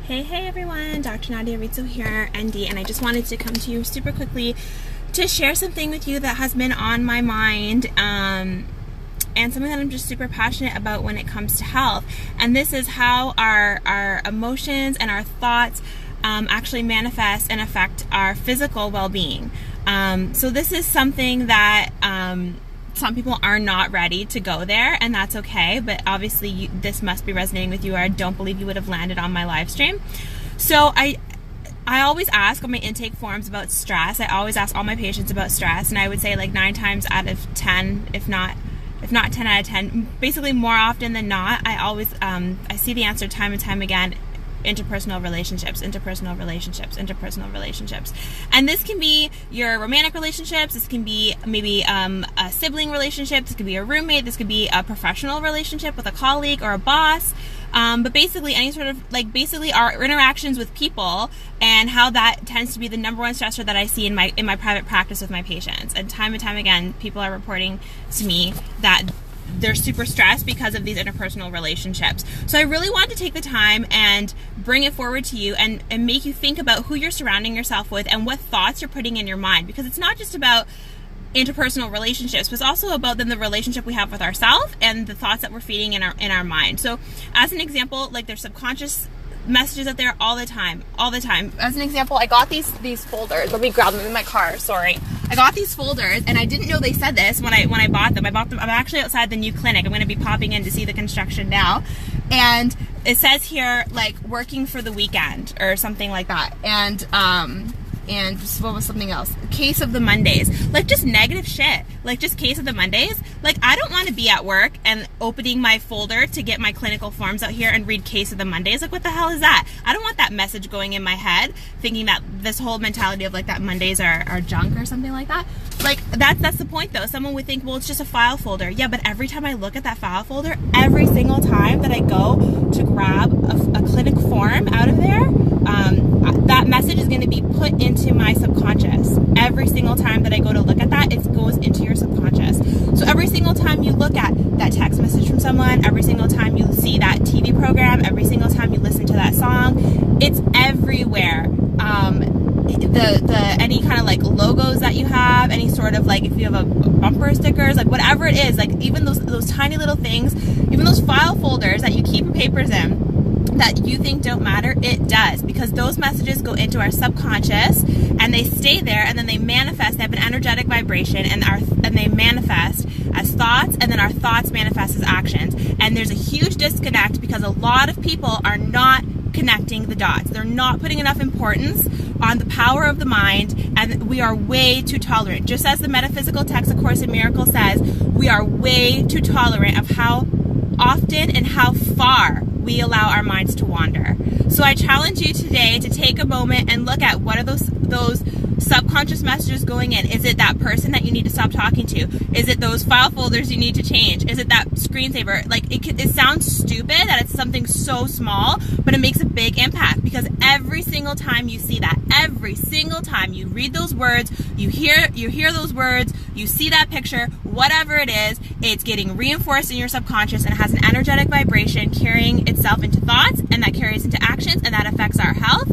Hey everyone, Dr. Nadia Rizzo here, ND, and I just wanted to come to you super quickly to share something with you that has been on my mind and something that I'm just super passionate about when it comes to health. And this is how our emotions and our thoughts actually manifest and affect our physical well-being. So this is something that some people are not ready to go there, and that's okay, but obviously this must be resonating with you, or I don't believe you would have landed on my live stream. So I always ask on my intake forms about stress. I always ask all my patients about stress, and I would say like 9 times out of 10, if not 10 out of 10, basically more often than not, I always I see the answer time and time again: interpersonal relationships. And this can be your romantic relationships, this can be maybe a sibling relationship, this could be a roommate, this could be a professional relationship with a colleague or a boss, but basically any sort of, like, basically our interactions with people, and how that tends to be the number one stressor that I see in my private practice with my patients. And time again, people are reporting to me that they're super stressed because of these interpersonal relationships. So I really want to take the time and bring it forward to you and make you think about who you're surrounding yourself with and what thoughts you're putting in your mind, because it's not just about interpersonal relationships, but it's also about then the relationship we have with ourselves and the thoughts that we're feeding in our mind. So as an example, like, there's subconscious messages out there all the time. As an example, I got these folders. Let me grab them in my car. Sorry. I got these folders, and I didn't know they said this when I bought them. I'm actually outside the new clinic. I'm going to be popping in to see the construction now, and it says here, like, working for the weekend or something like that. And what was something else? Case of the Mondays. Like, just negative shit. Like, just case of the Mondays. Like, I don't want to be at work and opening my folder to get my clinical forms out here and read case of the Mondays. Like, what the hell is that? I don't want that message going in my head, thinking that this whole mentality of, like, that Mondays are junk or something like that. Like, that's the point, though. Someone would think, well, it's just a file folder. Yeah, but every time I look at that file folder, every single time that I go to grab a clinic form out of there, that message is going to be put into my subconscious. Every single time that I go to look at that, it goes into your subconscious. So every single time you look at that text message from someone, every single time you see that TV program, every single time you listen to that song, it's everywhere. Any kind of, like, logos that you have, any sort of, like, if you have a bumper stickers, like, whatever it is, like, even those tiny little things, even those file folders that you keep your papers in, that you think don't matter, it does, because those messages go into our subconscious and they stay there, and then they manifest. They have an energetic vibration, and they manifest as thoughts, and then our thoughts manifest as actions. And there's a huge disconnect because a lot of people are not connecting the dots. They're not putting enough importance on the power of the mind, and we are way too tolerant. Just as the metaphysical text, A Course in Miracles, says, we are way too tolerant of how often and how far we allow our minds to wander. So I challenge you today to take a moment and look at what are those subconscious messages going in. Is it that person that you need to stop talking to? Is it those file folders you need to change? Is it that screensaver? Like, it sounds stupid that it's something so small, but it makes a big impact, because every single time you see that, every single time you read those words, you hear those words, you see that picture, whatever it is, it's getting reinforced in your subconscious, and it has an energetic vibration carrying itself into thoughts, and that carries into actions, and that affects our health.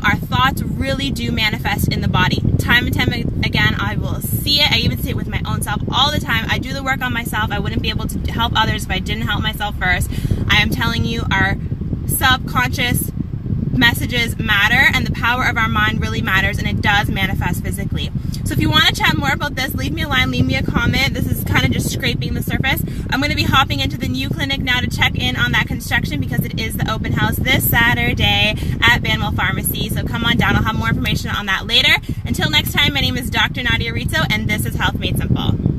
Our thoughts really do manifest in the body. Time and time again, I will see it. I even see it with my own self all the time. I do the work on myself. I wouldn't be able to help others if I didn't help myself first. I am telling you, our subconscious messages matter, and the power of our mind really matters, and it does manifest physically. So if you want to chat more about this, leave me a line, leave me a comment. This is kind of just scraping the surface. I'm going to be hopping into the new clinic now to check in on that construction, because it is the open house this Saturday at Banwell Pharmacy. So come on down. I'll have more information on that later. Until next time, my name is Dr. Nadia Rizzo, and this is Health Made Simple.